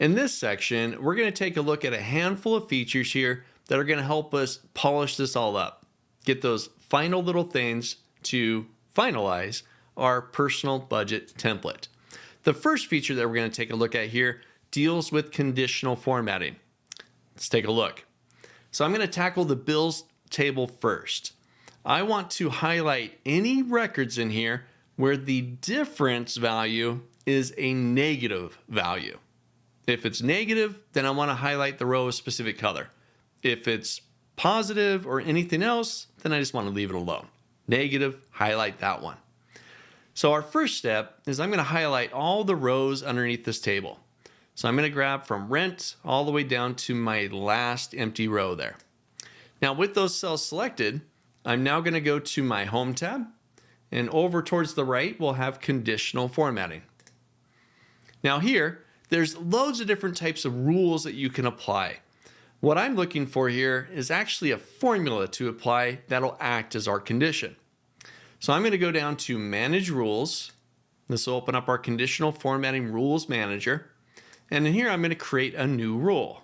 In this section, we're going to take a look at a handful of features here that are going to help us polish this all up. Get those final little things to finalize our personal budget template. The first feature that we're going to take a look at here deals with conditional formatting. Let's take a look. So I'm going to tackle the bills table first. I want to highlight any records in here where the difference value is a negative value. If it's negative, then I want to highlight the row a specific color. If it's positive or anything else, then I just want to leave it alone. Negative, highlight that one. So our first step is I'm going to highlight all the rows underneath this table. So I'm going to grab from rent all the way down to my last empty row there. Now with those cells selected, I'm now going to go to my Home tab, and over towards the right, we'll have conditional formatting. Now here, there's loads of different types of rules that you can apply. What I'm looking for here is actually a formula to apply that'll act as our condition. So I'm going to go down to Manage Rules. This will open up our Conditional Formatting Rules Manager. And in here, I'm going to create a new rule.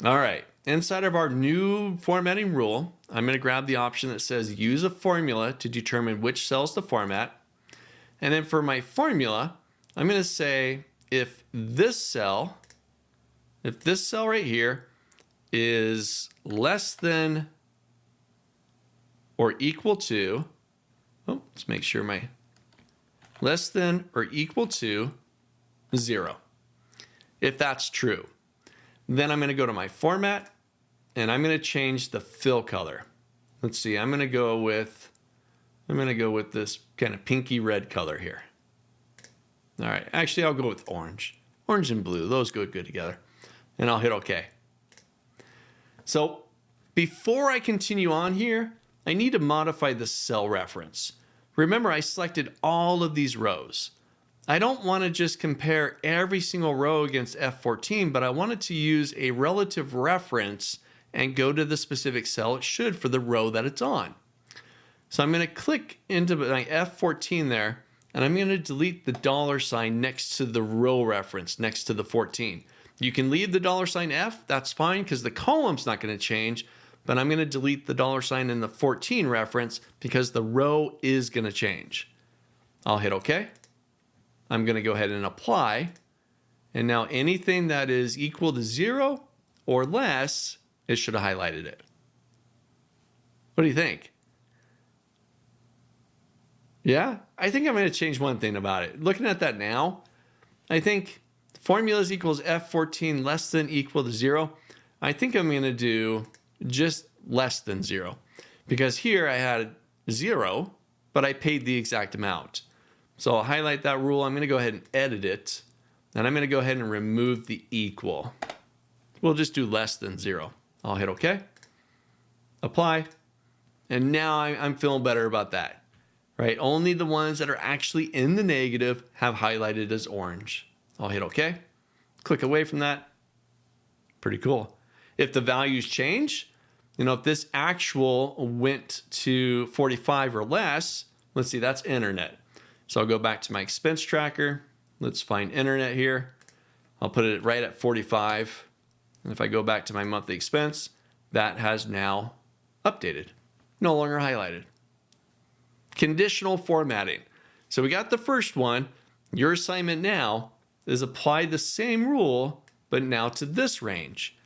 All right, inside of our new formatting rule, I'm going to grab the option that says Use a formula to determine which cells to format. And then for my formula, I'm going to say if this cell right here is less than or equal to, let's make sure my less than or equal to 0. If that's true, then I'm going to go to my format and I'm going to change the fill color. Let's see, I'm going to go with this kind of pinky red color here. All right, actually I'll go with orange. Orange and blue, those go good together. And I'll hit OK. So before I continue on here, I need to modify the cell reference. Remember, I selected all of these rows. I don't want to just compare every single row against F14, but I wanted to use a relative reference and go to the specific cell it should for the row that it's on. So I'm going to click into my F14 there, and I'm going to delete the $ next to the row reference, next to the 14. You can leave the $F, that's fine because the column's not going to change, but I'm going to delete the $ in the 14 reference because the row is going to change. I'll hit OK. I'm going to go ahead and apply. And now anything that is equal to 0 or less, it should have highlighted it. What do you think? Yeah, I think I'm going to change one thing about it. Looking at that now, I think formulas equals F14 less than equal to 0. I think I'm going to do just less than 0 because here I had 0, but I paid the exact amount. So I'll highlight that rule. I'm going to go ahead and edit it, and I'm going to go ahead and remove the equal. We'll just do less than 0. I'll hit OK, apply, and now I'm feeling better about that. Right? Only the ones that are actually in the negative have highlighted as orange. I'll hit OK. Click away from that. Pretty cool. If the values change, if this actual went to 45 or less, let's see, that's internet. So I'll go back to my expense tracker. Let's find internet here. I'll put it right at 45. And if I go back to my monthly expense, that has now updated. No longer highlighted. Conditional formatting. So we got the first one. Your assignment now is apply the same rule, but now to this range.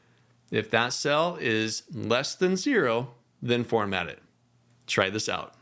If that cell is less than 0, then format it. Try this out.